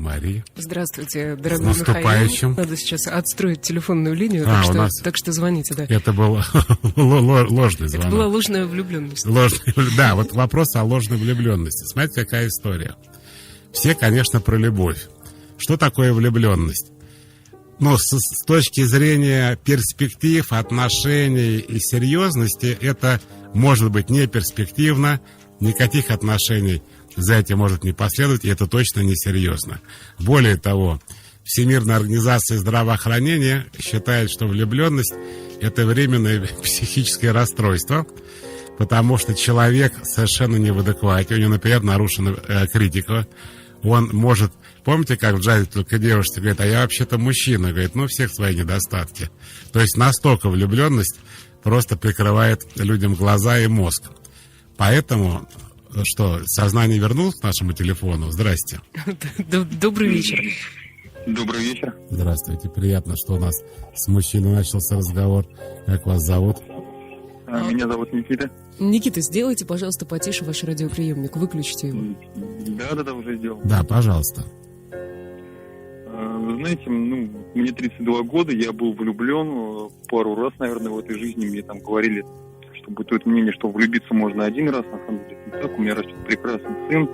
Мария. Здравствуйте, дорогой С наступающим. Михаил. Надо сейчас отстроить телефонную линию, так что звоните, да. Это был ложный звонок. Это была ложная влюбленность. Да, вот вопрос о ложной влюбленности. Смотрите, какая история. Все, конечно, про любовь. Что такое влюбленность? Но с точки зрения перспектив, отношений и серьезности, это может быть не перспективно, никаких отношений за этим может не последовать, и это точно не серьезно. Более того, Всемирная организация здравоохранения считает, что влюбленность – это временное психическое расстройство, потому что человек совершенно не в адеквате, у него, например, нарушена критика, он может... Помните, как в джазе только девушка говорит, а я вообще-то мужчина, говорит, ну, у всех свои недостатки. То есть настолько влюбленность просто прикрывает людям глаза и мозг. Поэтому, что, сознание вернулось к нашему телефону? Здрасте. Добрый вечер. Добрый вечер. Здравствуйте, приятно, что у нас с мужчиной начался разговор. Как вас зовут? Меня зовут Никита. Никита, сделайте, пожалуйста, потише ваш радиоприемник, выключите его. Да, уже сделал. Да, пожалуйста. Вы знаете, мне 32 года, я был влюблен пару раз, наверное, в этой жизни. Мне там говорили, что бытует мнение, что влюбиться можно один раз, на самом деле не так. У меня растет прекрасный сын,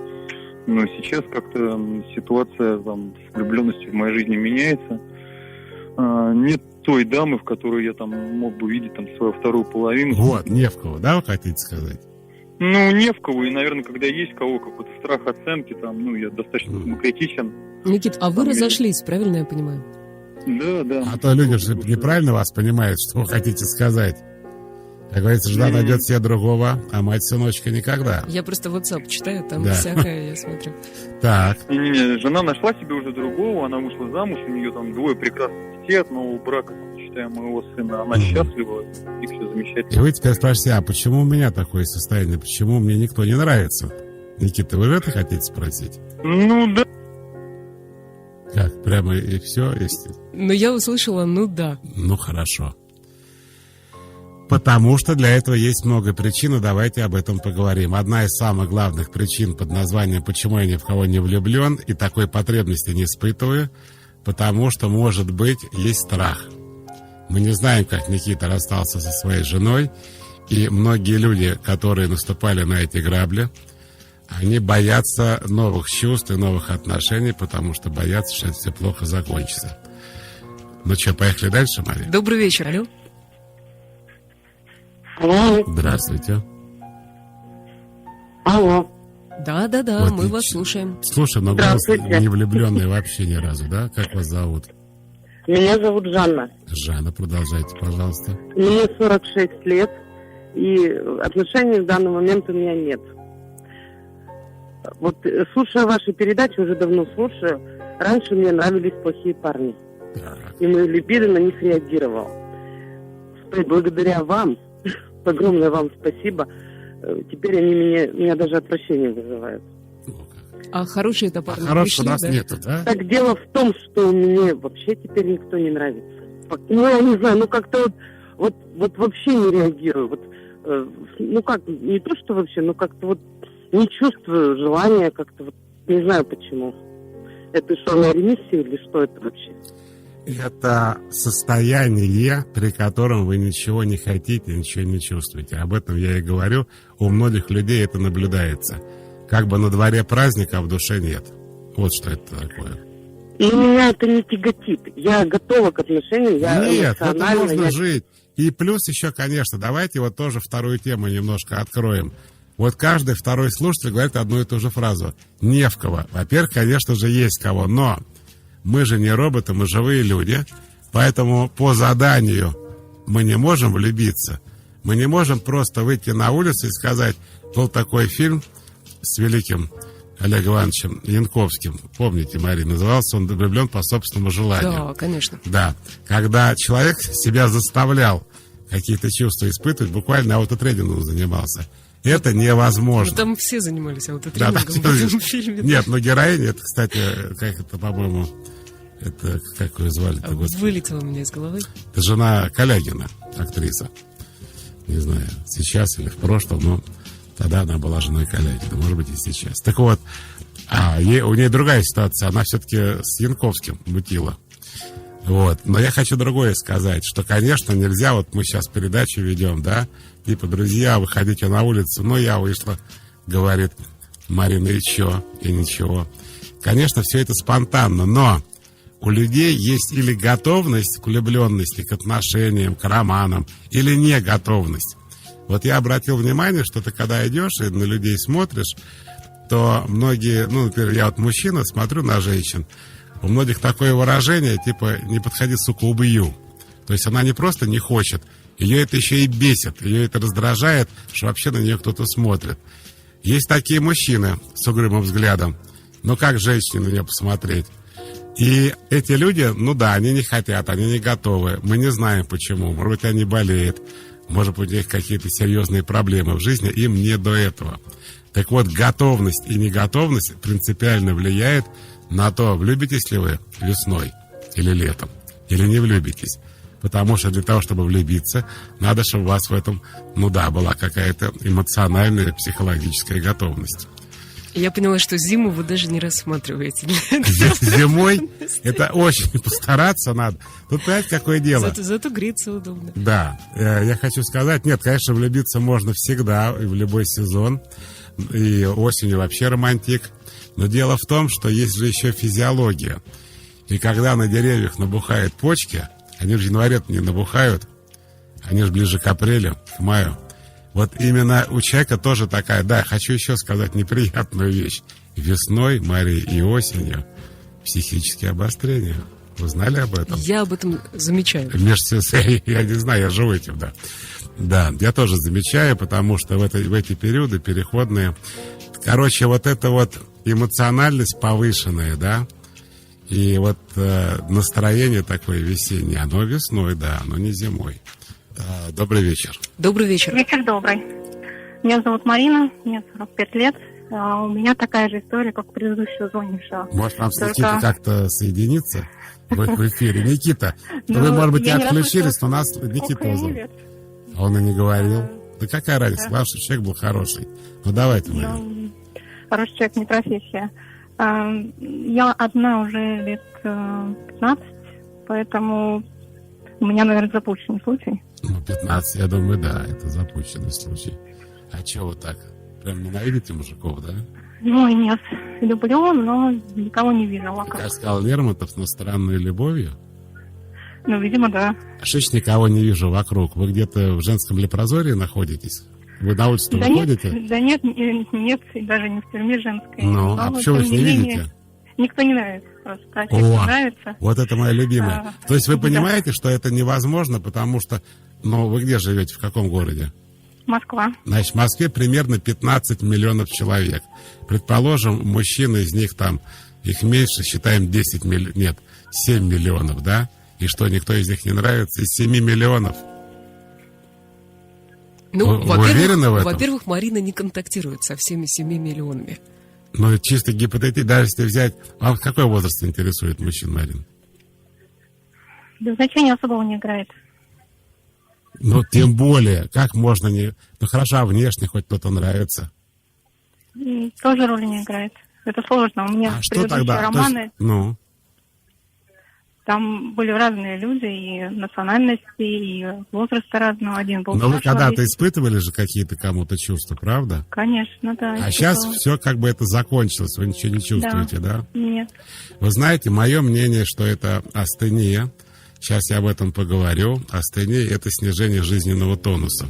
но сейчас как-то ситуация там, с влюбленностью в моей жизни меняется. Нет той дамы, в которую я там мог бы видеть там свою вторую половину. Вот, не в кого, да, вы хотите сказать? Не в кого, и, наверное, когда есть кого, какой-то страх оценки, там, я достаточно самокритичен. Никит, а вы разошлись, правильно я понимаю? Да. А то люди же неправильно вас понимают, что вы хотите сказать. Как говорится, жена найдет себе другого, а мать сыночка никогда. Я просто WhatsApp читаю, там всякое, я смотрю. Так. Не, жена нашла себе уже другого, она вышла замуж, у нее там 2 прекрасных детей от нового брака, считая моего сына, она счастлива, и все замечательно. И вы теперь спрашиваете, а почему у меня такое состояние, почему мне никто не нравится? Никита, вы это хотите спросить? Да. Как, прямо и все? Но я услышала, да. Ну, хорошо. Потому что для этого есть много причин, и давайте об этом поговорим. Одна из самых главных причин под названием «Почему я ни в кого не влюблен» и такой потребности не испытываю, потому что, может быть, есть страх. Мы не знаем, как Никита расстался со своей женой, и многие люди, которые наступали на эти грабли, они боятся новых чувств и новых отношений, потому что боятся, что это все плохо закончится. Ну что, поехали дальше, Мария? Добрый вечер, алло. Алло. Здравствуйте. Алло. Да, вот мы вас слушаем. Слушай, но голос не влюбленный вообще ни разу, да? Как вас зовут? Меня зовут Жанна. Жанна, продолжайте, пожалуйста. Мне 46 лет, и отношений в данный момент у меня нет. Вот, слушая ваши передачи, уже давно слушаю, раньше мне нравились плохие парни. Так. И мой либидо на них реагировал. Благодаря вам, огромное вам спасибо, теперь они меня даже отвращение вызывают. А хорошие это парни хорошего пришли, у нас да? нету, да? Так дело в том, что мне вообще теперь никто не нравится. Я не знаю, как-то вот вообще не реагирую. Не то, что вообще, как-то не чувствую желания, как-то не знаю почему. Это что, на ремиссия или что это вообще? Это состояние, при котором вы ничего не хотите, ничего не чувствуете. Об этом я и говорю. У многих людей это наблюдается. Как бы на дворе праздник, а в душе нет. Вот что это такое. И меня это не тяготит. Я готова к отношениям. Нет, это нужно жить. И плюс еще, конечно, давайте тоже вторую тему немножко откроем. Вот каждый второй слушатель говорит одну и ту же фразу. Не в кого. Во-первых, конечно же, есть кого, но мы же не роботы, мы живые люди. Поэтому по заданию мы не можем влюбиться. Мы не можем просто выйти на улицу и сказать, был такой фильм с великим Олегом Ивановичем Янковским. Помните, Мария, назывался он «Влюблен по собственному желанию». Да, конечно. Да. Когда человек себя заставлял какие-то чувства испытывать, буквально аутотренингом занимался. Это невозможно. Там все занимались аутотренингом в этом фильме. Нет, героиня, это, кстати, по-моему, это, как ее звали-то? Вылетело у меня из головы. Это жена Калягина, актриса. Не знаю, сейчас или в прошлом, но тогда она была женой Калягина, может быть, и сейчас. Так вот, У нее другая ситуация. Она все-таки с Янковским мутила. Вот. Но я хочу другое сказать, что, конечно, нельзя, вот мы сейчас передачу ведем, да, типа, друзья, выходите на улицу. Ну, я вышла, говорит Марина, и чё? И ничего. Конечно, все это спонтанно, но у людей есть или готовность к влюбленности, к отношениям, к романам, или не готовность. Вот я обратил внимание, что ты когда идешь и на людей смотришь, то многие, ну, например, я вот мужчина, смотрю на женщин, у многих такое выражение, типа, не подходи, сука, убью. То есть она не просто не хочет, ее это еще и бесит, ее это раздражает, что вообще на нее кто-то смотрит. Есть такие мужчины с угрюмым взглядом, но как женщине на нее посмотреть? И эти люди, ну да, они не хотят, они не готовы. Мы не знаем почему. Может быть, они болеют. Может быть, у них какие-то серьезные проблемы в жизни. Им не до этого. Так вот, готовность и неготовность принципиально влияет на то, влюбитесь ли вы весной или летом, или не влюбитесь. Потому что для того, чтобы влюбиться, надо, чтобы у вас в этом, ну да, была какая-то эмоциональная, психологическая готовность. Я поняла, что зиму вы даже не рассматриваете. Зимой это очень постараться надо. Тут, понимаете, какое дело? Зато греться удобно. Да, я хочу сказать, нет, конечно, влюбиться можно всегда и в любой сезон. И осенью вообще романтик. Но дело в том, что есть же еще физиология. И когда на деревьях набухают почки, они же в январе не набухают, они же ближе к апрелю, к маю. Вот именно у человека тоже такая, да, хочу еще сказать неприятную вещь. Весной, Мария, и осенью психические обострения. Вы знали об этом? Я об этом замечаю. Я не знаю, я живу этим, да. Да, я тоже замечаю, потому что в эти периоды переходные, короче, вот эта вот эмоциональность повышенная, да, и вот настроение такое весеннее, оно весной, да, оно не зимой. Добрый вечер. Добрый вечер. Вечер добрый. Меня зовут Марина, мне 45 лет. У меня такая же история, как у предыдущего звонившего. Может, вам с Никитой как-то соединиться в эфире? Никита, вы, может быть, и отключились, но нас Никита узнал. А он и не говорил. Да какая разница, главное, что человек был хороший. Ну, давайте, Марина. Хороший человек, не профессия. Я одна уже лет 15, поэтому у меня, наверное, запущенный случай. Ну, 15, я думаю, да, это запущенный случай. А чего вы так? Прям ненавидите мужиков, да? Ну, нет, люблю, но никого не вижу вокруг. Как сказал Лермонтов, но странной любовью? Ну, видимо, да. А что ж никого не вижу вокруг? Вы где-то в женском лепрозории находитесь? Вы на улицу да выходите? Нет, и даже не в тюрьме женской. Ну, а почему вы их не видите? Никто не нравится просто. А человек нравится. Вот это моя любимая. То есть вы понимаете, что это невозможно, потому что... Ну, вы где живете, в каком городе? Москва. Значит, в Москве примерно 15 миллионов человек. Предположим, мужчины из них там, их меньше, считаем 10 миллионов, нет, 7 миллионов, да? И что, никто из них не нравится? Из 7 миллионов? Ну, вы уверены в этом? Во-первых, Марина не контактирует со всеми 7 миллионами. Ну, чисто гипотетически, даже если взять... А какой возраст интересует мужчин, Марин? Да значения особого не играет. Ну, тем более, как можно не... Ну, хорошо, а внешне хоть кто-то нравится? Тоже роли не играет. Это сложно. У меня что тогда? Романы... Есть, ну... Там были разные люди, и национальности, и возраста разного. Один был... Но вы когда-то испытывали же какие-то кому-то чувства, правда? Конечно, да. А сейчас все как бы это закончилось, вы ничего не чувствуете, да? Нет. Вы знаете, мое мнение, что это астения. Сейчас я об этом поговорю. Астения – это снижение жизненного тонуса.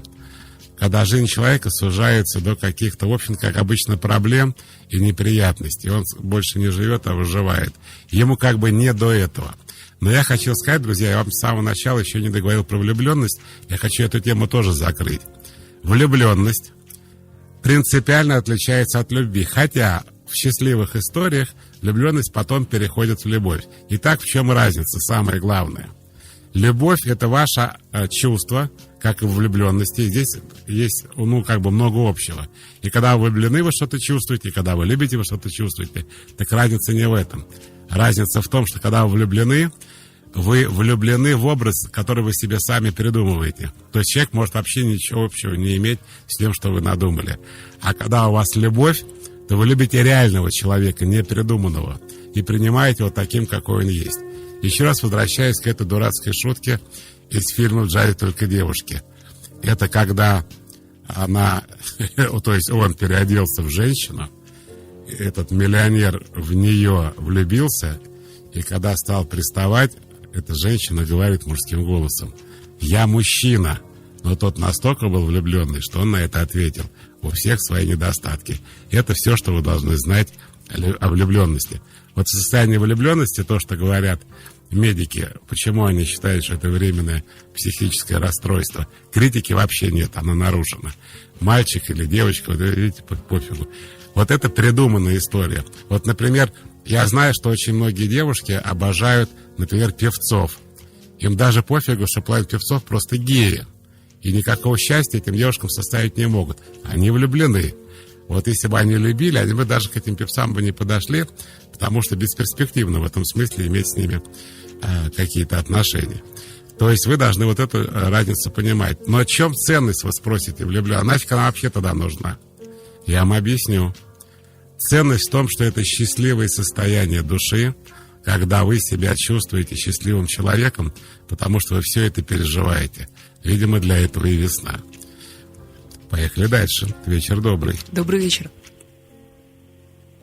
Когда жизнь человека сужается до каких-то, в общем, как обычно, проблем и неприятностей. Он больше не живет, а выживает. Ему как бы не до этого. Но я хочу сказать, друзья, я вам с самого начала еще не договорил про влюбленность. Я хочу эту тему тоже закрыть. Влюбленность принципиально отличается от любви. Хотя в счастливых историях влюбленность потом переходит в любовь. Итак, в чем разница, самое главное? Любовь – это ваше чувство, как и в влюбленности. Здесь есть, ну, как бы много общего. И когда вы влюблены, вы что-то чувствуете, и когда вы любите, вы что-то чувствуете. Так разница не в этом. Разница в том, что когда вы влюблены в образ, который вы себе сами придумываете. То есть человек может вообще ничего общего не иметь с тем, что вы надумали. А когда у вас любовь, то вы любите реального человека, не придуманного, и принимаете его таким, какой он есть. Еще раз возвращаясь к этой дурацкой шутке из фильма «В джазе только девушки». Это когда она, то есть он переоделся в женщину, этот миллионер в нее влюбился, и когда стал приставать, эта женщина говорит мужским голосом: «Я мужчина». Но тот настолько был влюбленный, что он на это ответил: «У всех свои недостатки». Это все, что вы должны знать о влюбленности. Вот в состоянии влюбленности, то, что говорят медики, почему они считают, что это временное психическое расстройство, критики вообще нет, оно нарушено. Мальчик или девочка, вот видите, пофигу. Вот это придуманная история. Вот, например, я знаю, что очень многие девушки обожают, например, певцов. Им даже пофигу, что плавают певцов просто геи. И никакого счастья этим девушкам составить не могут. Они влюблены. Вот если бы они любили, они бы даже к этим певцам бы не подошли, потому что бесперспективно в этом смысле иметь с ними какие-то отношения. То есть вы должны вот эту разницу понимать. Но о чем ценность, вы спросите, влюблена? Нафиг она вообще тогда нужна? Я вам объясню. Ценность в том, что это счастливое состояние души, когда вы себя чувствуете счастливым человеком, потому что вы все это переживаете. Видимо, для этого и весна. Поехали дальше. Вечер добрый. Добрый вечер.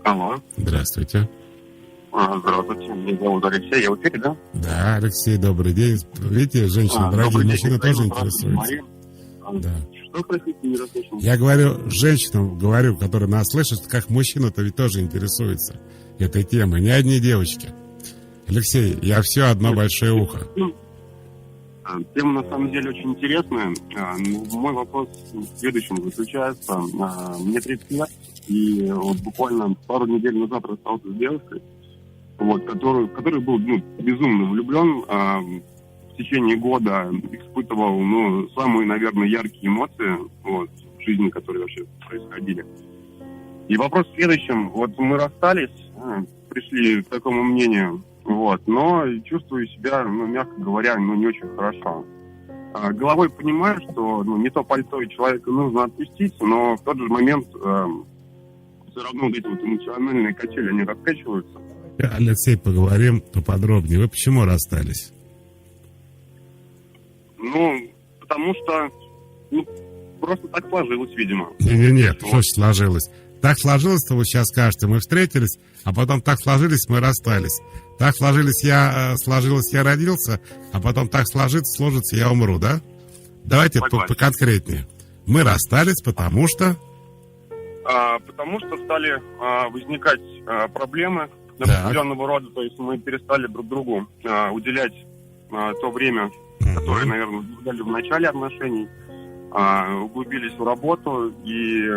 Алло. Здравствуйте. Здравствуйте. Меня зовут Алексей. Я в эфире, да? Да, Алексей, добрый день. Видите, женщины, дорогие мужчины тоже интересуются. Да. Что, простите, не расслышал? Я говорю женщинам, которые нас слышат, как мужчина-то ведь тоже интересуется этой темой. Не одни девочки. Алексей, я все одно большое ухо. Тема на самом деле очень интересная. Мой вопрос в следующем заключается. Мне 30 лет, и вот буквально пару недель назад расстался с девушкой, вот, который был безумно влюблен. В течение года испытывал самые, наверное, яркие эмоции в жизни, которые вообще происходили. И вопрос в следующем. Вот мы расстались, пришли к такому мнению, но чувствую себя, мягко говоря, не очень хорошо. Головой понимаю, что не то пальто, и человека нужно отпустить, но в тот же момент все равно вот эти вот эмоциональные качели, они раскачиваются. Алексей, поговорим поподробнее. Вы почему расстались? Потому что, просто так сложилось, видимо. Нет, что сложилось? Так сложилось, что вы сейчас скажете, мы встретились, а потом так сложились, мы расстались. Так сложилось, я родился, а потом так сложится, я умру, да? Давайте поконкретнее. Мы расстались, потому что... Потому что стали возникать проблемы определенного рода, то есть мы перестали друг другу уделять то время, которое, наверное, уделяли в начале отношений, углубились в работу и...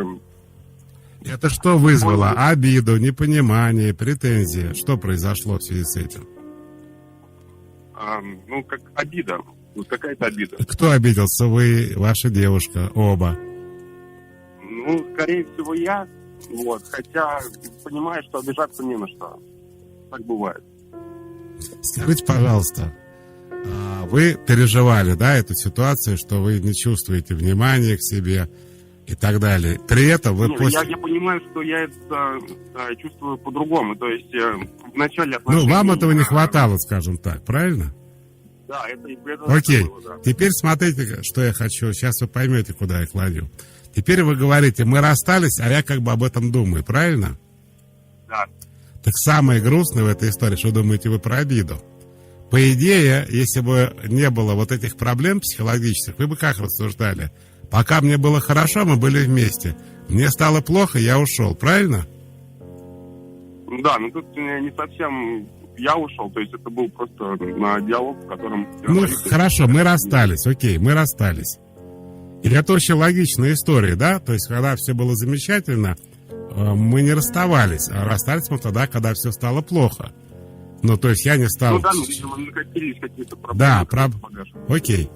Это что вызвало? Обиду, непонимание, претензии? Что произошло в связи с этим? Как обида. Какая-то обида. Кто обиделся? Вы, ваша девушка, оба? Скорее всего, я. Хотя понимаю, что обижаться не на что. Так бывает. Скажите, пожалуйста, вы переживали, да, эту ситуацию, что вы не чувствуете внимания к себе и так далее. При этом вы я понимаю, что я это чувствую по-другому. То есть в начале отношений... вам этого не хватало, скажем так, правильно? Да, это Окей. было, да. Теперь смотрите, что я хочу. Сейчас вы поймете, куда я кладу. Теперь вы говорите, мы расстались, а я как бы об этом думаю, правильно? Да. Так самое грустное в этой истории, что думаете вы про обиду? По идее, если бы не было вот этих проблем психологических, вы бы как рассуждали? Пока мне было хорошо, мы были вместе. Мне стало плохо, я ушел, правильно? Да, тут не совсем я ушел, то есть это был просто диалог, в котором... Хорошо, мы расстались, окей, мы расстались. И это очень логичная история, да? То есть, когда все было замечательно, мы не расставались, а расстались мы тогда, когда все стало плохо. То есть я не стал... видимо, накопились какие-то проблемы. Да, окей.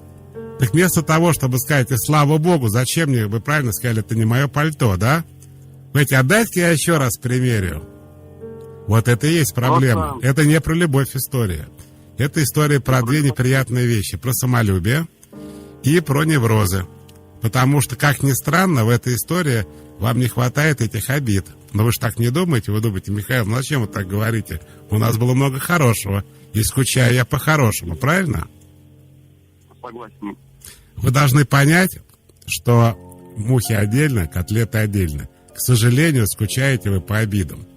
Так вместо того, чтобы сказать, слава богу, зачем мне, вы правильно сказали, это не мое пальто, да? Знаете, отдайте-ка я еще раз примерю. Вот это и есть проблема. Это не про любовь история. Это история про две неприятные вещи. Про самолюбие и про неврозы. Потому что, как ни странно, в этой истории вам не хватает этих обид. Но вы же так не думаете? Вы думаете, Михаил, ну зачем вы так говорите? У нас было много хорошего. И скучаю я по-хорошему, правильно? Согласен. Вы должны понять, что мухи отдельно, котлеты отдельно. К сожалению, скучаете вы по обидам.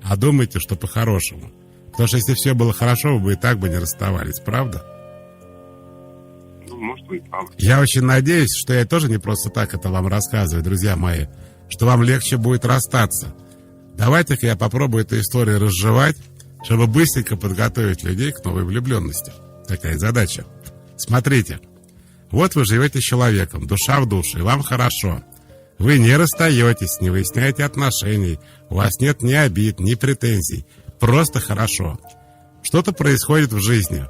А думаете, что по-хорошему. Потому что если все было хорошо, вы бы и так бы не расставались, правда? Ну, может, вы и правы. Я очень надеюсь, что я тоже не просто так это вам рассказываю, друзья мои, что вам легче будет расстаться. Давайте-ка я попробую эту историю разжевать, чтобы быстренько подготовить людей к новой влюбленности. Такая задача. Смотрите, вот вы живете с человеком, душа в душу, и вам хорошо. Вы не расстаетесь, не выясняете отношений, у вас нет ни обид, ни претензий, просто хорошо. Что-то происходит в жизни.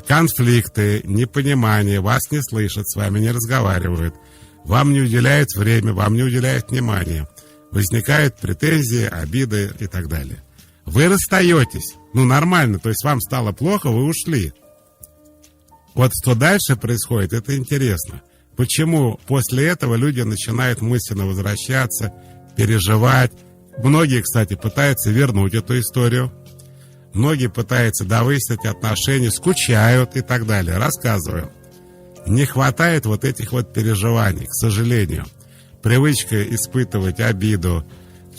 Конфликты, непонимание, вас не слышат, с вами не разговаривают, вам не уделяют время, вам не уделяют внимания, возникают претензии, обиды и так далее. Вы расстаетесь, ну нормально, то есть вам стало плохо, вы ушли. Вот что дальше происходит, это интересно. Почему после этого люди начинают мысленно возвращаться, переживать. Многие, кстати, пытаются вернуть эту историю. Многие пытаются довыяснить отношения, скучают и так далее. Рассказываю. Не хватает вот этих вот переживаний, к сожалению. Привычка испытывать обиду,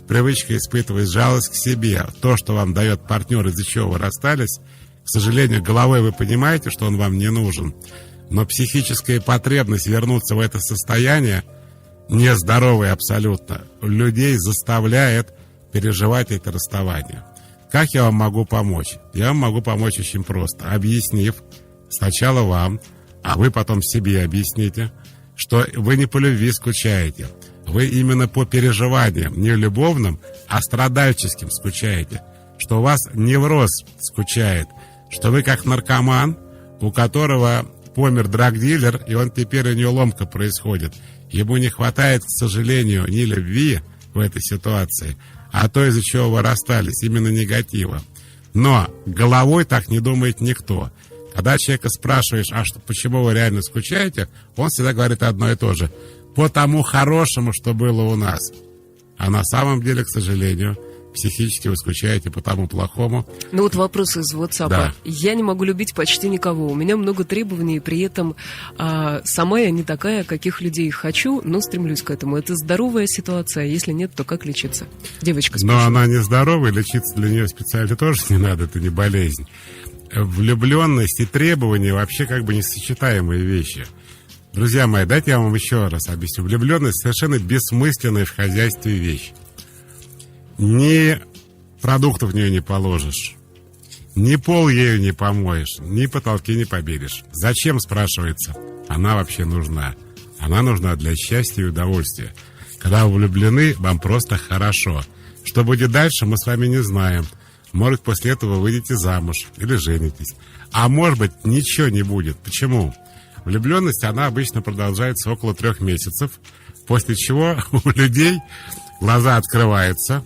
привычка испытывать жалость к себе. То, что вам дает партнер, из-за чего вы расстались, к сожалению, головой вы понимаете, что он вам не нужен. Но психическая потребность вернуться в это состояние, нездоровое абсолютно, людей заставляет переживать это расставание. Как я вам могу помочь? Я вам могу помочь очень просто, объяснив сначала вам, а вы потом себе объясните, что вы не по любви скучаете, вы именно по переживаниям, не любовным, а страдальческим скучаете, что у вас невроз скучает, что вы как наркоман, у которого помер драгдилер, и он теперь у него ломка происходит. Ему не хватает, к сожалению, ни любви в этой ситуации, а то, из-за чего вы расстались, именно негатива. Но головой так не думает никто. Когда человека спрашиваешь, почему вы реально скучаете, он всегда говорит одно и то же. По тому хорошему, что было у нас. А на самом деле, к сожалению, психически вы скучаете по тому плохому. Ну вот вопрос из WhatsApp. Да. Я не могу любить почти никого. У меня много требований, и при этом сама я не такая, каких людей хочу, но стремлюсь к этому. Это здоровая ситуация. Если нет, то как лечиться? Девочка спрашивает. Но она не здоровая, лечиться для нее специально тоже не надо, это не болезнь. Влюбленность и требования вообще как бы несочетаемые вещи. Друзья мои, дайте я вам еще раз объясню. Влюбленность совершенно бессмысленная в хозяйстве вещь. Ни продуктов в нее не положишь, ни пол ею не помоешь, ни потолки не побелишь. Зачем, спрашивается, она вообще нужна? Она нужна для счастья и удовольствия. Когда вы влюблены, вам просто хорошо. Что будет дальше, мы с вами не знаем. Может, после этого вы выйдете замуж или женитесь. А может быть, ничего не будет. Почему? Влюбленность, она обычно продолжается около 3 месяцев, после чего у людей глаза открываются,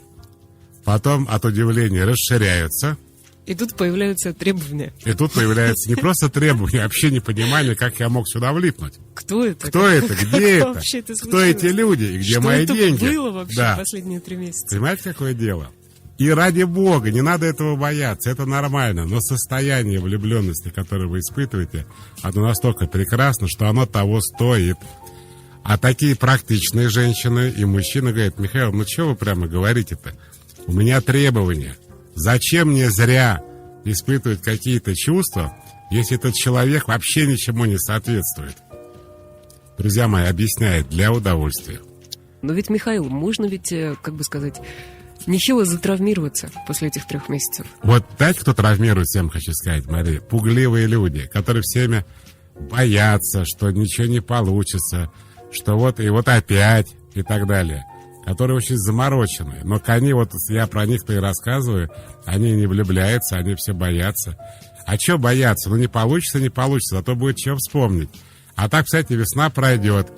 потом от удивления расширяются. И тут появляются требования. И тут появляется не просто требование, а вообще непонимание, как я мог сюда влипнуть. Кто это? Кто это? Где это? Вообще это Кто эти люди? И где что мои это деньги? было вообще последние 3 месяца? Понимаете, какое дело? И ради бога, не надо этого бояться, это нормально. Но состояние влюбленности, которое вы испытываете, оно настолько прекрасно, что оно того стоит. А такие практичные женщины и мужчины говорят: Михаил, ну что вы прямо говорите-то? У меня требования. Зачем мне зря испытывать какие-то чувства, если этот человек вообще ничему не соответствует? Друзья мои, объясняет, для удовольствия. Но ведь, Михаил, можно ведь, как бы сказать, нехило затравмироваться после этих 3 месяцев. Вот знаете, кто травмирует всем, хочу сказать, Мария? Пугливые люди, которые всеми боятся, что ничего не получится, что вот и вот опять и так далее. Которые очень замороченные. Но они, вот я про них-то и рассказываю, они не влюбляются, они все боятся. А что бояться? Ну не получится, зато будет чем вспомнить. А так, кстати, весна пройдет.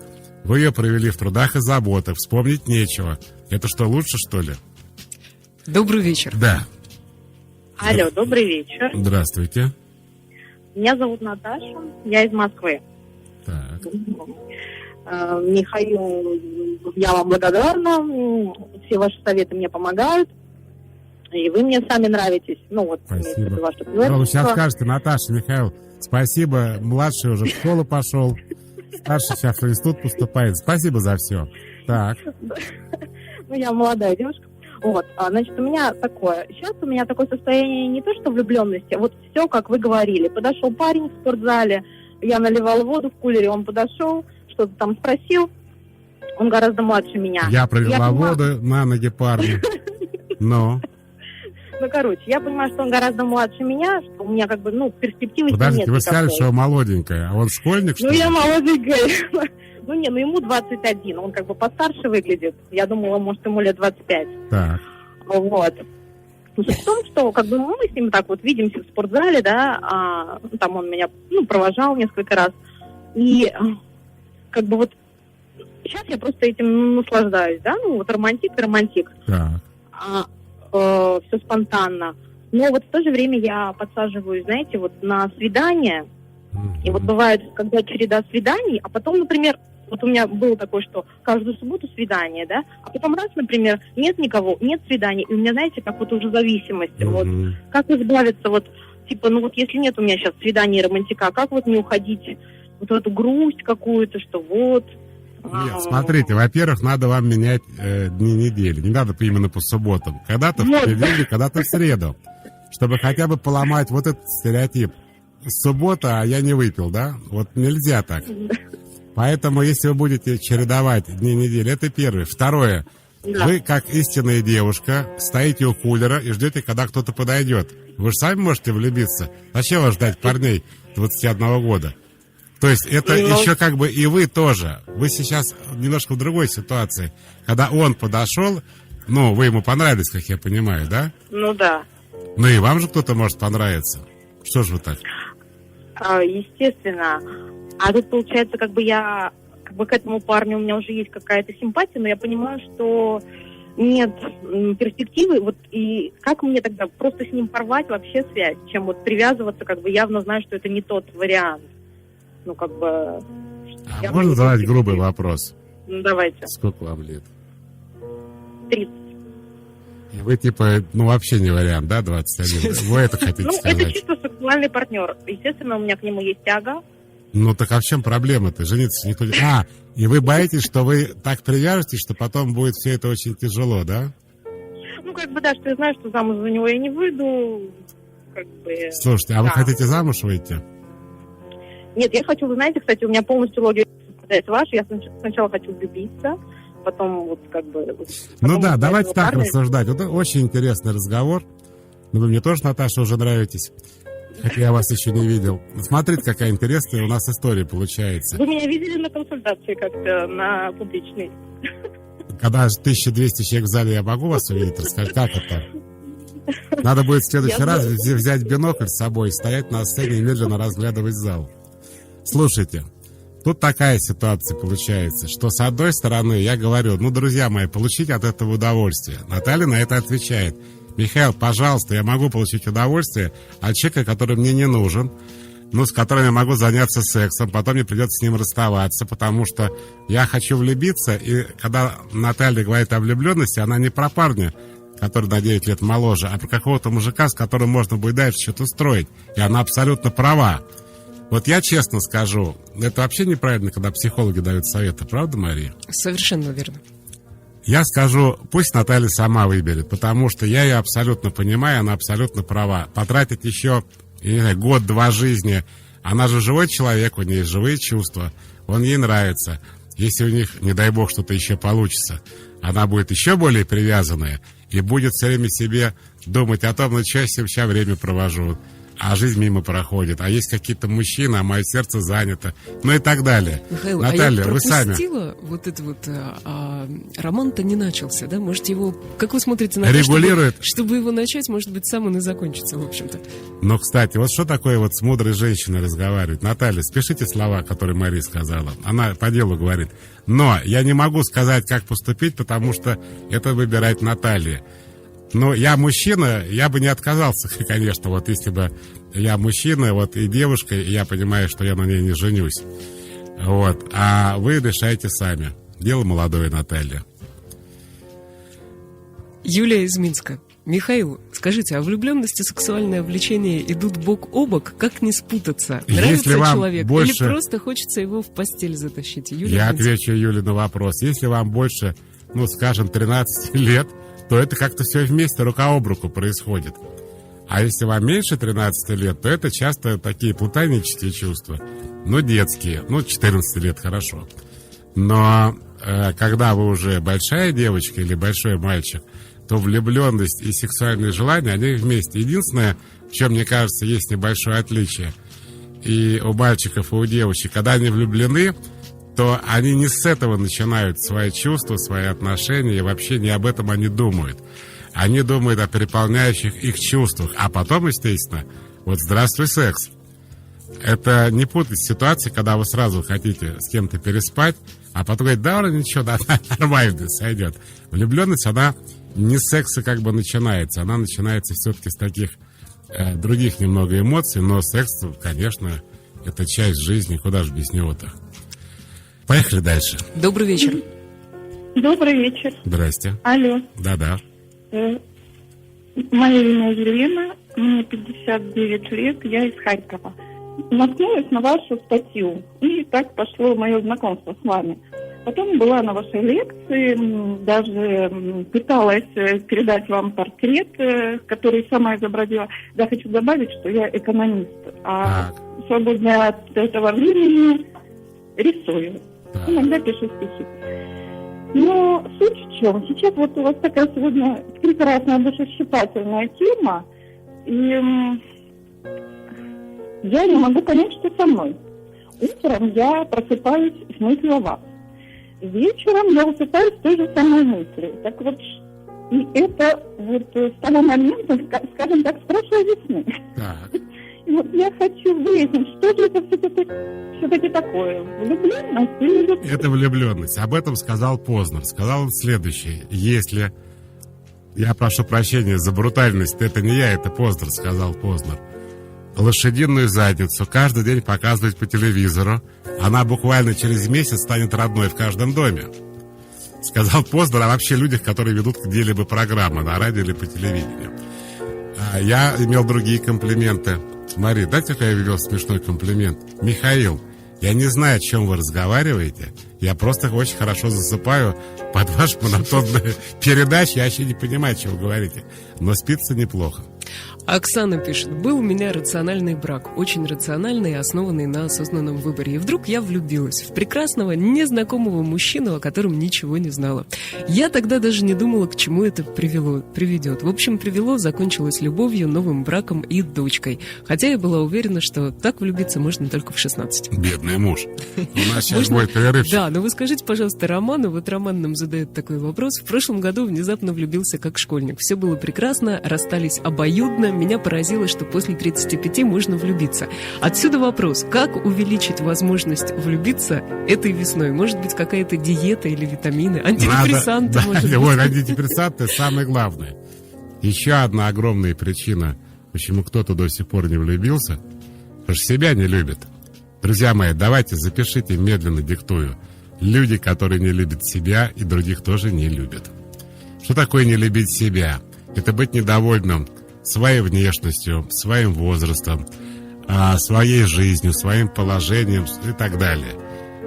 Вы ее провели в трудах и заботах, вспомнить нечего. Это что, лучше, что ли? Добрый вечер. Да. Алло, добрый вечер. Здравствуйте. Меня зовут Наташа, я из Москвы. Так. Михаил, я вам благодарна. Все ваши советы мне помогают. И вы мне сами нравитесь. Ну вот, Спасибо. ваше Вы сейчас творчество. скажете, Наташа, Михаил, спасибо, младший уже в школу пошел, старший сейчас в институт поступает. Спасибо за все. Так, Ну, я молодая девушка. Вот, значит, у меня такое. Сейчас у меня такое состояние не то, что влюбленности, а вот все, как вы говорили. Подошел парень в спортзале, я наливала воду в кулере, он подошел, что-то там спросил. Он гораздо младше меня. я пролила понимаю- воду на ноги парню. Но, Ну, короче, я понимаю, что он гораздо младше меня, что у меня как бы, ну, перспективы нет подождите, вы никакой. сказали, что молоденькая, а он школьник, что Ну, ли? я молоденькая. Ну, не, ну ему 21, он как бы постарше выглядит. Я думала, может, ему лет 25. Так, Вот. Ну, суть в том, что как бы мы с ним так вот видимся в спортзале, да, там он меня, ну, провожал несколько раз. И как бы вот сейчас я просто этим наслаждаюсь, да, ну, вот романтик, так. все спонтанно. Но вот в то же время я подсаживаюсь, знаете, вот на свидание. И вот бывает, когда череда свиданий, а потом, например, вот у меня было такое, что каждую субботу свидание, да, а потом раз, например, нет никого, нет свиданий, и у меня, знаете, как вот уже зависимость, вот, как избавиться, вот, типа, ну вот если нет у меня сейчас свиданий и романтика, как вот не уходить вот в эту грусть какую-то, что вот... Нет, смотрите, во-первых, надо вам менять дни недели. Не надо именно по субботам. Когда-то в Вот. понедельник, когда-то в среду. Чтобы хотя бы поломать вот этот стереотип. Суббота, а я не выпил, да? Вот нельзя так. Поэтому, если вы будете чередовать дни недели, это первое. Второе. Да. Вы, как истинная девушка, стоите у кулера и ждете, когда кто-то подойдет. Вы же сами можете влюбиться. Зачем вас ждать парней 21 года? То есть это еще как бы и вы тоже. Вы сейчас немножко в другой ситуации. Когда он подошел, ну, вы ему понравились, как я понимаю, да? Ну да. Ну и вам же кто-то может понравиться. Что же вы так? Естественно. А тут получается, как бы я, как бы к этому парню у меня уже есть какая-то симпатия, но я понимаю, что нет перспективы, вот, и как мне тогда просто с ним порвать вообще связь, чем вот привязываться, как бы явно знаю, что это не тот вариант. Ну, как бы... А явно можно не задать тот грубый перспектив. вопрос? Ну, давайте. Сколько вам лет? 30. И вы типа, ну вообще не вариант, да, 21? Вы это хотите Ну, это сказать? чисто сексуальный партнер. Естественно, у меня к нему есть тяга. Ну так а в чем проблема-то? Жениться никто не... И вы боитесь, что вы так привяжетесь, что потом будет все это очень тяжело, да? Ну, как бы, да, что я знаю, что замуж за него я не выйду. Как бы... Слушайте, а вы Да. хотите замуж выйти? Нет, я хочу, вы знаете, кстати, у меня полностью логика совпадает ваша. Я сначала хочу влюбиться, потом вот как бы... Ну потом да, вот давайте этого так парня. рассуждать. Вот это очень интересный разговор. Ну, вы мне тоже, Наташа, уже нравитесь. Хотя я вас еще не видел. Смотрите, какая интересная у нас история получается. Вы меня видели на консультации как-то, на публичной? Когда 1200 человек в зале, я могу вас увидеть? Расскажите, как это? Надо будет в следующий Я раз знаю. взять бинокль с собой, стоять на сцене и медленно разглядывать зал. Слушайте, тут такая ситуация получается, что с одной стороны я говорю, ну, друзья мои, получите от этого удовольствие. Наталья на это отвечает. Михаил, пожалуйста, я могу получить удовольствие от человека, который мне не нужен, ну, с которым я могу заняться сексом, потом мне придется с ним расставаться, потому что я хочу влюбиться, и когда Наталья говорит о влюбленности, она не про парня, который на 9 лет моложе, а про какого-то мужика, с которым можно будет дальше что-то строить. И она абсолютно права. Вот я честно скажу, это вообще неправильно, когда психологи дают советы, правда, Мария? Совершенно верно. Я скажу, пусть Наталья сама выберет, потому что я ее абсолютно понимаю, она абсолютно права. Потратить еще, я не знаю, год-два жизни, она же живой человек, у нее есть живые чувства, он ей нравится. Если у них, не дай бог, что-то еще получится, она будет еще более привязанная и будет все время себе думать о том, ну, что я сейчас время провожу, а жизнь мимо проходит, а есть какие-то мужчины, а мое сердце занято, ну и так далее. Михаил, Наталья, а я вы сами. пропустила вот это вот, роман-то не начался, да? Можете его, как вы смотрите на Регулирует. то, чтобы его начать, может быть, сам он и закончится, в общем-то. Но, кстати, вот что такое вот с мудрой женщиной разговаривать? Наталья, спешите слова, которые Мария сказала. Она по делу говорит. Но я не могу сказать, как поступить, потому что это выбирает Наталья. Но я мужчина, я бы не отказался, конечно, вот если бы я мужчина, вот и девушка, и я понимаю, что я на ней не женюсь. Вот. А вы решайте сами. Дело молодое, Наталья. Юлия из Минска. Михаил, скажите, а влюбленность и сексуальное влечение идут бок о бок? Как не спутаться? Нравится человек или просто хочется его в постель затащить? Я отвечу Юле на вопрос. Если вам больше, скажем, 13 лет, то это как-то все вместе, рука об руку происходит. А если вам меньше 13 лет, то это часто такие платонические чувства. Детские. 14 лет хорошо. Но когда вы уже большая девочка или большой мальчик, то влюбленность и сексуальные желания, они вместе. Единственное, в чем, мне кажется, есть небольшое отличие и у мальчиков, и у девочек, когда они влюблены, то они не с этого начинают свои чувства, свои отношения, и вообще не об этом они думают. Они думают о переполняющих их чувствах, а потом, естественно, здравствуй, секс. Это не путать ситуации, когда вы сразу хотите с кем-то переспать, а потом говорить, ничего, нормально, сойдет. Влюбленность, она не с секса начинается, она начинается все-таки с таких других немного эмоций, но секс, конечно, это часть жизни, куда же без него-то. Поехали дальше. Добрый вечер. Добрый вечер. Здрасте. Алло. Да-да. Мое имя Елена, мне 59 лет, я из Харькова. Наткнулась на вашу статью, и так пошло мое знакомство с вами. Потом была на вашей лекции, даже пыталась передать вам портрет, который сама изобразила. Да, хочу добавить, что я экономист, а свободное от этого времени рисую. Иногда пишу стихи. Но суть в чем? Сейчас у вас такая сегодня прекрасная душещипательная тема, и я не могу понять, что со мной. Утром я просыпаюсь с мыслью о вас. Вечером я усыпаюсь с той же самой мыслью. Так и это с того момента, скажем так, с прошлой весны. Так. И я хочу выяснить, что же это все-таки такое? Влюбленность или любовь? Это влюбленность. Об этом сказал Познер. Сказал он следующее. Если... Я прошу прощения за брутальность. Это не я, это Познер, сказал Познер. Лошадиную задницу каждый день показывать по телевизору. Она буквально через месяц станет родной в каждом доме. Сказал Познер о вообще людях, которые ведут где-либо программы на радио или по телевидению. Я имел другие комплименты. Смотри, дайте, какой я ввел смешной комплимент. Михаил, я не знаю, о чем вы разговариваете. Я просто очень хорошо засыпаю под ваши монотонные передачи. Я вообще не понимаю, о чем вы говорите. Но спится неплохо. Оксана пишет: был у меня рациональный брак, очень рациональный, основанный на осознанном выборе. И вдруг я влюбилась в прекрасного, незнакомого мужчину, о котором ничего не знала. Я тогда даже не думала, к чему это приведет. В общем, закончилось любовью, новым браком и дочкой. Хотя я была уверена, что так влюбиться можно только в 16. Бедный муж. У нас сейчас будет перерывчик. Да, но вы скажите, пожалуйста, Роману, Роман нам задает такой вопрос. В прошлом году внезапно влюбился как школьник. Все было прекрасно, расстались обоюдно. Меня поразило, что после 35 можно влюбиться. Отсюда вопрос, как увеличить возможность влюбиться этой весной? Может быть, какая-то диета или витамины, антидепрессанты? Антидепрессанты самое главное. Еще одна огромная причина, почему кто-то до сих пор не влюбился, потому что себя не любит. Друзья мои, давайте запишите, медленно диктую. Люди, которые не любят себя, и других тоже не любят. Что такое не любить себя? Это быть недовольным своей внешностью, своим возрастом, своей жизнью, своим положением и так далее.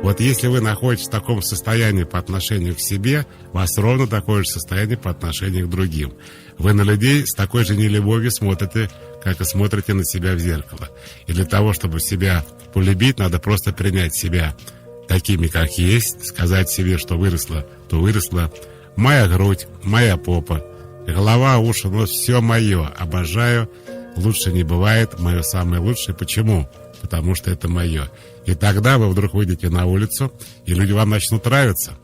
Вот если вы находитесь в таком состоянии по отношению к себе, у вас ровно такое же состояние по отношению к другим. Вы на людей с такой же нелюбовью смотрите, как и смотрите на себя в зеркало. И для того, чтобы себя полюбить, надо просто принять себя такими, как есть, сказать себе, что выросло, то выросло. Моя грудь, моя попа, голова, уши, нос, все мое. Обожаю. Лучше не бывает. Мое самое лучшее. Почему? Потому что это мое. И тогда вы вдруг выйдете на улицу, и люди вам начнут нравиться.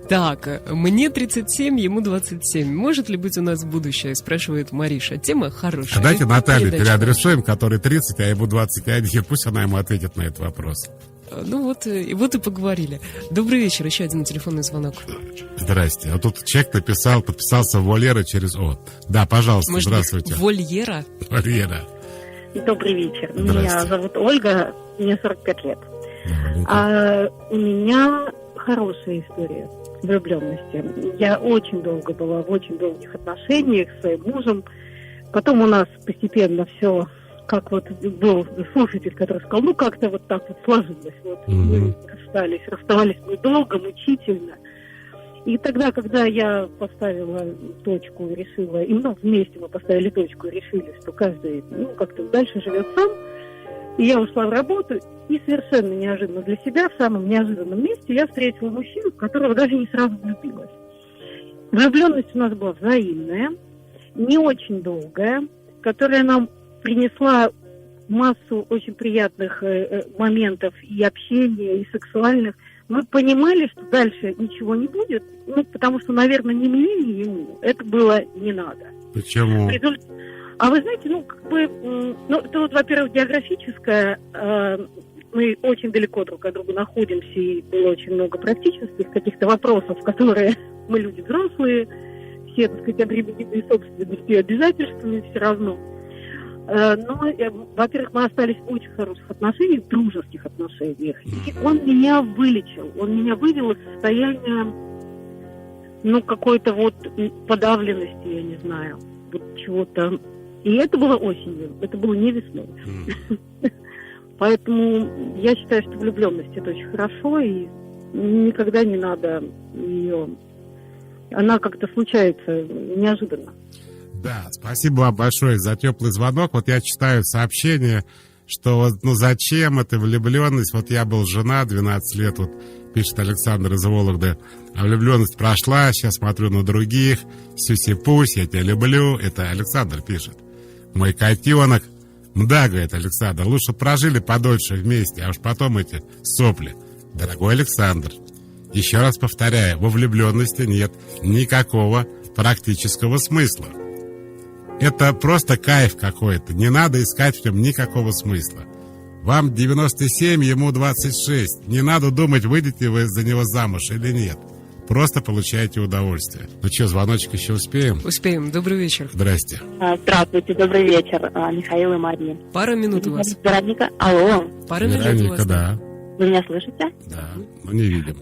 Так, мне 37, ему 27. Может ли быть у нас будущее? Спрашивает Мариша. Тема хорошая. Давайте Наталью переадресуем, которой 30, а ему 21. Пусть она ему ответит на этот вопрос. Ну вот и поговорили. Добрый вечер, еще один телефонный звонок. Здрасте. А тут человек подписался Вольера через О. Да, пожалуйста, может здравствуйте. Быть, Вольера? Вольера. Добрый вечер. Меня зовут Ольга, мне 45 лет. Да, У меня хорошая история влюбленности. Я очень долго была в очень долгих отношениях с своим мужем. Потом у нас постепенно все, как вот был слушатель, который сказал, ну как-то вот так вот сложилось. Вот мы расставались мы долго, мучительно. И тогда, когда я поставила точку, решила, и вместе мы поставили точку и решили, что каждый, как-то дальше живет сам, и я ушла в работу, и совершенно неожиданно для себя, в самом неожиданном месте, я встретила мужчину, в которого даже не сразу влюбилась. Влюбленность у нас была взаимная, не очень долгая, которая нам принесла массу очень приятных моментов и общения, и сексуальных. Мы понимали, что дальше ничего не будет, потому что, наверное, ни мне, ни ему это было не надо. Почему? А вы знаете, это вот, во-первых, географическое, мы очень далеко друг от друга находимся, и было очень много практических каких-то вопросов, которые мы люди взрослые, все, так сказать, обременены собственностью и обязательствами все равно. Но, во-первых, мы остались в очень хороших отношениях, дружеских отношениях. И он меня вылечил, он меня вывел из состояния, какой-то вот подавленности, я не знаю, вот чего-то. И это было осенью, это было не весной. Поэтому я считаю, что влюбленность это очень хорошо, и никогда не надо ее... Она как-то случается неожиданно. Да, спасибо вам большое за теплый звонок. Вот я читаю сообщение, что зачем эта влюбленность? Вот я был женат 12 лет, вот пишет Александр из Вологды, а влюбленность прошла, сейчас смотрю на других, сюси-пусь, я тебя люблю. Это Александр пишет. Мой котенок. Да, говорит Александр, лучше прожили подольше вместе, а уж потом эти сопли. Дорогой Александр, еще раз повторяю, во влюбленности нет никакого практического смысла. Это просто кайф какой-то. Не надо искать в нем никакого смысла. Вам 97, ему 26. Не надо думать, выйдете вы за него замуж или нет. Просто получайте удовольствие. Ну что, звоночек еще успеем? Успеем. Добрый вечер. Здрасте. Здравствуйте, добрый вечер, Михаил и Мария. Пара минут у вас. Вероника, алло. Пара минут у вас. Да. Вы меня слышите? Да, но не видим.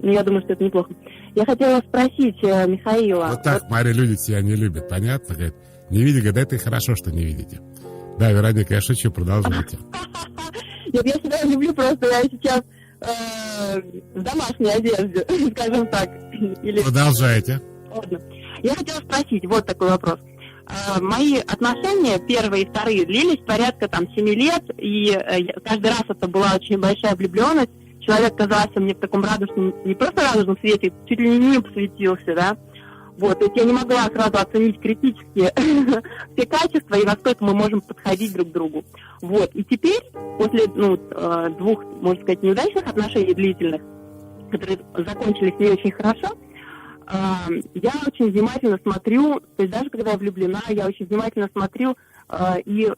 Я думаю, что это неплохо. Я хотела спросить Михаила. Вот так Мария люди тебя не любит, понятно? Говорит, не видите, говорит, это и хорошо, что не видите. Да, Вероника, я шучу, продолжайте. Нет, я себя люблю, просто я сейчас в домашней одежде, скажем так. Продолжайте. Ладно. Я хотела спросить, вот такой вопрос. Мои отношения, первые и вторые, длились порядка 7 лет, и каждый раз это была очень большая влюбленность. Человек казался мне в таком радужном, не просто радужном свете, чуть ли не нимб светился, да. Вот, то есть я не могла сразу оценить критически все качества и насколько мы можем подходить друг к другу. Вот, и теперь, после двух, можно сказать, неудачных отношений длительных, которые закончились не очень хорошо, я очень внимательно смотрю, то есть даже когда я влюблена, я очень внимательно смотрю и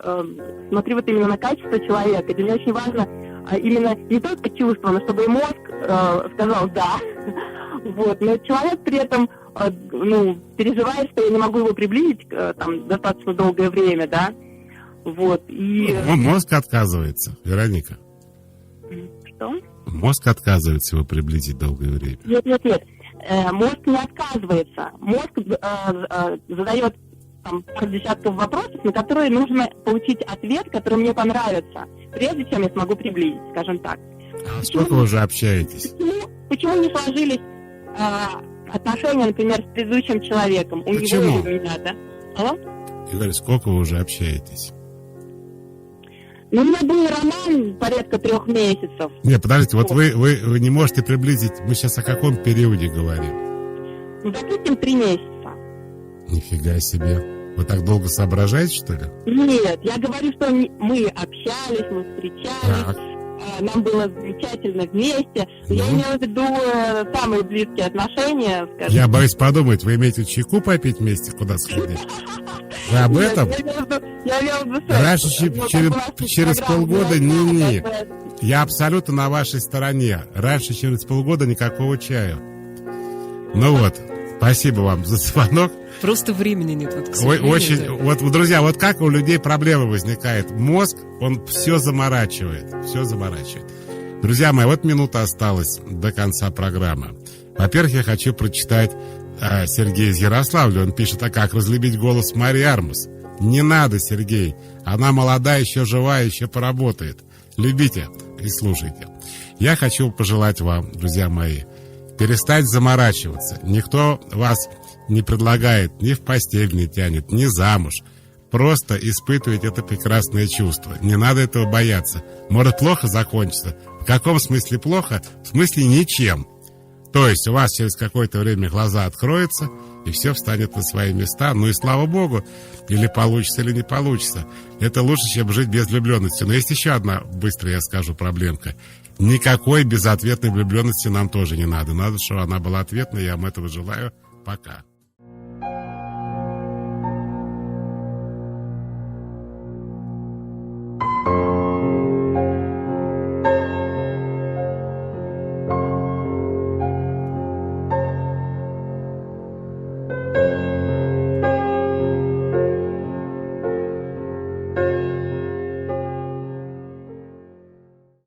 смотрю вот именно на качество человека. Для меня очень важно именно не только чувство, но чтобы и мозг сказал «да». Вот. Но человек при этом переживает, что я не могу его приблизить достаточно долгое время, да. Вот. И... Мозг отказывается, Вероника. Что? Мозг отказывается его приблизить долгое время. Нет. Мозг не отказывается. Мозг задает пару десятков вопросов, на которые нужно получить ответ, который мне понравится, прежде чем я смогу приблизить, скажем так. А сколько вы уже общаетесь? Почему не сложились отношения, например, с предыдущим человеком? Почему? У него или у меня, да? Алло? Игорь, сколько вы уже общаетесь? У меня был роман порядка 3 месяцев. Нет, подождите, вот вы не можете приблизить, мы сейчас о каком периоде говорим? Допустим, 3 месяца. Нифига себе. Вы так долго соображаете, что ли? Нет, я говорю, что мы общались, мы встречались, так. Нам было замечательно вместе. Я имела в виду самые близкие отношения, скажем. Я боюсь подумать, вы имеете чайку попить вместе, куда сходить? Вы об этом? Я имела в виду, раньше, через полгода, не. Я абсолютно на вашей стороне. Раньше, через полгода никакого чая. Ну вот. Спасибо вам за звонок. Просто времени нет, вот, к сожалению. Очень, да. вот, друзья, вот как у людей проблема возникает. Мозг, он все заморачивает. Друзья мои, вот минута осталась до конца программы. Во-первых, я хочу прочитать Сергея из Ярославля. Он пишет: а как разлюбить голос Марии Армус? Не надо, Сергей. Она молодая, еще живая, еще поработает. Любите и слушайте. Я хочу пожелать вам, друзья мои, перестать заморачиваться. Никто вас не предлагает, ни в постель не тянет, ни замуж. Просто испытывать это прекрасное чувство. Не надо этого бояться. Может плохо закончиться. В каком смысле плохо? В смысле ничем. То есть у вас через какое-то время глаза откроются, и все встанет на свои места. Ну и слава богу, или получится, или не получится. Это лучше, чем жить без влюбленности. Но есть еще одна, быстро я скажу, проблемка. Никакой безответной влюбленности нам тоже не надо. Надо, чтобы она была ответной. Я вам этого желаю. Пока.